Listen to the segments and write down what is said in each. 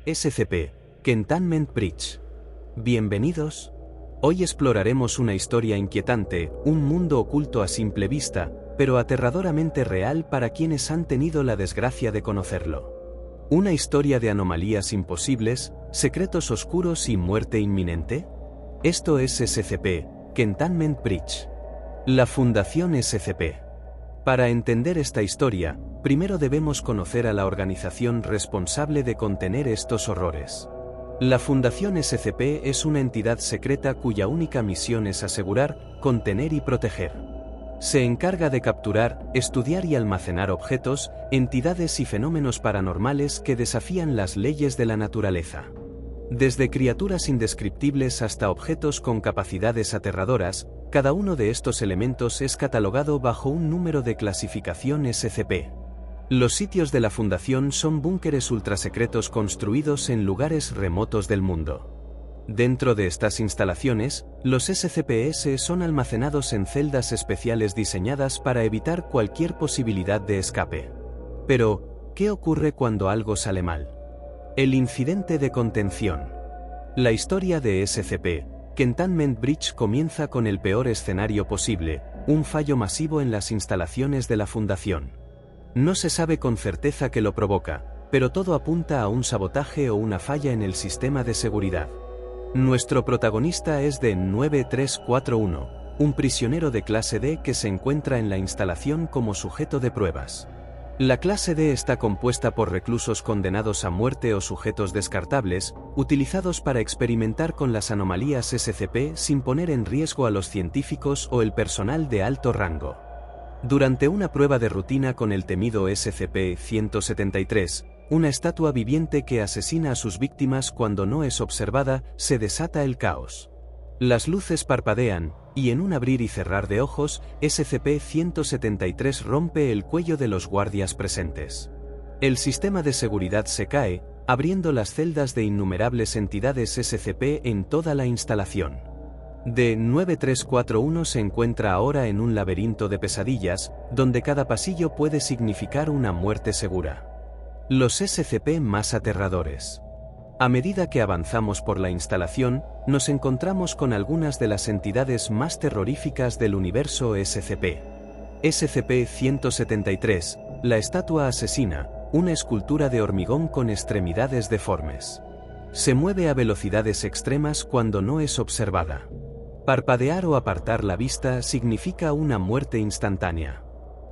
SCP, Cantonment Bridge. Bienvenidos. Hoy exploraremos una historia inquietante, un mundo oculto a simple vista, pero aterradoramente real para quienes han tenido la desgracia de conocerlo. ¿Una historia de anomalías imposibles, secretos oscuros y muerte inminente? Esto es SCP, Cantonment Bridge. La Fundación SCP. Para entender esta historia, primero debemos conocer a la organización responsable de contener estos horrores. La Fundación SCP es una entidad secreta cuya única misión es asegurar, contener y proteger. Se encarga de capturar, estudiar y almacenar objetos, entidades y fenómenos paranormales que desafían las leyes de la naturaleza. Desde criaturas indescriptibles hasta objetos con capacidades aterradoras, cada uno de estos elementos es catalogado bajo un número de clasificación SCP. Los sitios de la Fundación son búnkeres ultrasecretos construidos en lugares remotos del mundo. Dentro de estas instalaciones, los SCPs son almacenados en celdas especiales diseñadas para evitar cualquier posibilidad de escape. Pero, ¿qué ocurre cuando algo sale mal? El incidente de contención. La historia de SCP, Cantonment Bridge comienza con el peor escenario posible, un fallo masivo en las instalaciones de la Fundación. No se sabe con certeza qué lo provoca, pero todo apunta a un sabotaje o una falla en el sistema de seguridad. Nuestro protagonista es D9341, un prisionero de clase D que se encuentra en la instalación como sujeto de pruebas. La clase D está compuesta por reclusos condenados a muerte o sujetos descartables, utilizados para experimentar con las anomalías SCP sin poner en riesgo a los científicos o el personal de alto rango. Durante una prueba de rutina con el temido SCP-173, una estatua viviente que asesina a sus víctimas cuando no es observada, se desata el caos. Las luces parpadean, y en un abrir y cerrar de ojos, SCP-173 rompe el cuello de los guardias presentes. El sistema de seguridad se cae, abriendo las celdas de innumerables entidades SCP en toda la instalación. D9341 se encuentra ahora en un laberinto de pesadillas, donde cada pasillo puede significar una muerte segura. Los SCP más aterradores. A medida que avanzamos por la instalación, nos encontramos con algunas de las entidades más terroríficas del universo SCP. SCP-173, la estatua asesina, una escultura de hormigón con extremidades deformes. Se mueve a velocidades extremas cuando no es observada. Parpadear o apartar la vista significa una muerte instantánea.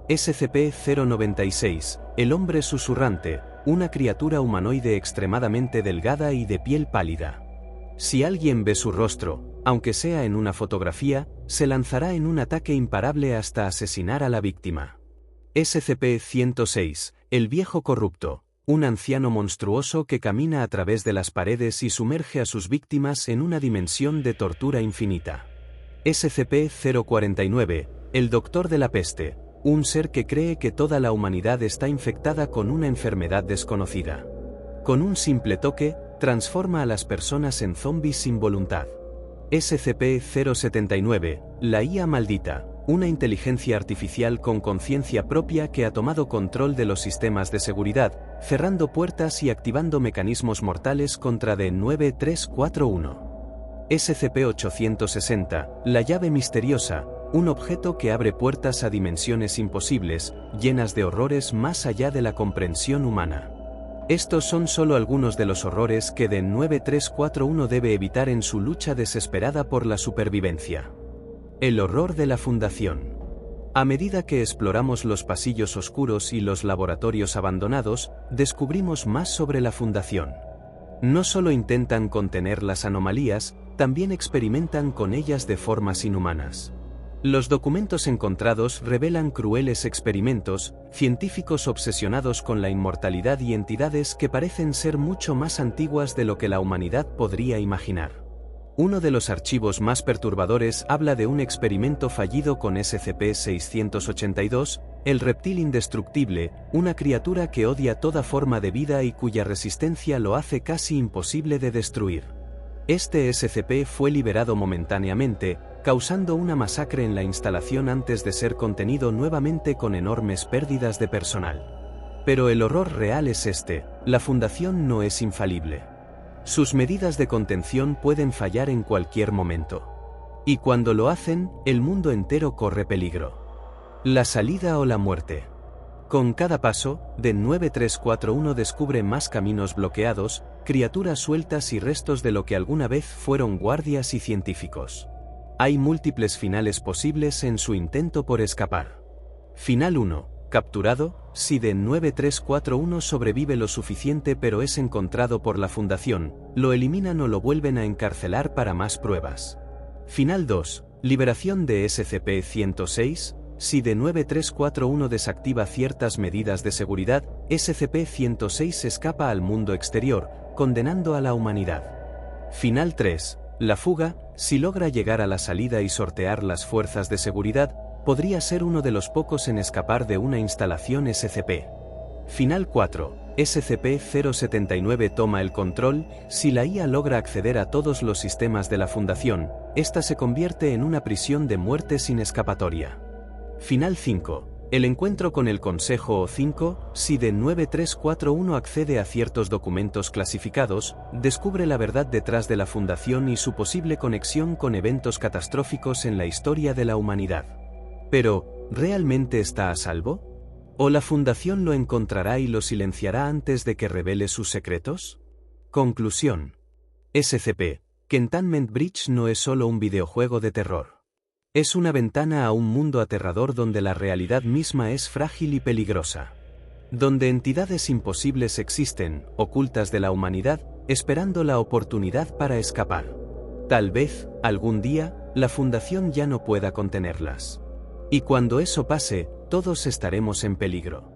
SCP-096, el hombre susurrante, una criatura humanoide extremadamente delgada y de piel pálida. Si alguien ve su rostro, aunque sea en una fotografía, se lanzará en un ataque imparable hasta asesinar a la víctima. SCP-106, el viejo corrupto, un anciano monstruoso que camina a través de las paredes y sumerge a sus víctimas en una dimensión de tortura infinita. SCP-049, el doctor de la peste, un ser que cree que toda la humanidad está infectada con una enfermedad desconocida. Con un simple toque, transforma a las personas en zombies sin voluntad. SCP-079, la IA maldita, una inteligencia artificial con conciencia propia que ha tomado control de los sistemas de seguridad, cerrando puertas y activando mecanismos mortales contra D9341. SCP-860, la llave misteriosa, un objeto que abre puertas a dimensiones imposibles, llenas de horrores más allá de la comprensión humana. Estos son solo algunos de los horrores que D9341 debe evitar en su lucha desesperada por la supervivencia. El horror de la Fundación. A medida que exploramos los pasillos oscuros y los laboratorios abandonados, descubrimos más sobre la Fundación. No solo intentan contener las anomalías, también experimentan con ellas de formas inhumanas. Los documentos encontrados revelan crueles experimentos, científicos obsesionados con la inmortalidad y entidades que parecen ser mucho más antiguas de lo que la humanidad podría imaginar. Uno de los archivos más perturbadores habla de un experimento fallido con SCP-682, el reptil indestructible, una criatura que odia toda forma de vida y cuya resistencia lo hace casi imposible de destruir. Este SCP fue liberado momentáneamente, causando una masacre en la instalación antes de ser contenido nuevamente con enormes pérdidas de personal. Pero el horror real es este, la Fundación no es infalible. Sus medidas de contención pueden fallar en cualquier momento. Y cuando lo hacen, el mundo entero corre peligro. La salida o la muerte. Con cada paso, DEN 9341 descubre más caminos bloqueados, criaturas sueltas y restos de lo que alguna vez fueron guardias y científicos. Hay múltiples finales posibles en su intento por escapar. Final 1. Capturado, si DEN 9341 sobrevive lo suficiente pero es encontrado por la Fundación, lo eliminan o lo vuelven a encarcelar para más pruebas. Final 2. Liberación de SCP-106, si DEN 9341 desactiva ciertas medidas de seguridad, SCP-106 escapa al mundo exterior, condenando a la humanidad. Final 3. La fuga, si logra llegar a la salida y sortear las fuerzas de seguridad, podría ser uno de los pocos en escapar de una instalación SCP. Final 4. SCP-079 toma el control, si la IA logra acceder a todos los sistemas de la Fundación, esta se convierte en una prisión de muerte sin escapatoria. Final 5. El encuentro con el Consejo O5, si DEN 9341 accede a ciertos documentos clasificados, descubre la verdad detrás de la Fundación y su posible conexión con eventos catastróficos en la historia de la humanidad. Pero, ¿realmente está a salvo? ¿O la Fundación lo encontrará y lo silenciará antes de que revele sus secretos? Conclusión. SCP: Cantonment Breach no es solo un videojuego de terror. Es una ventana a un mundo aterrador donde la realidad misma es frágil y peligrosa. Donde entidades imposibles existen, ocultas de la humanidad, esperando la oportunidad para escapar. Tal vez, algún día, la Fundación ya no pueda contenerlas. Y cuando eso pase, todos estaremos en peligro.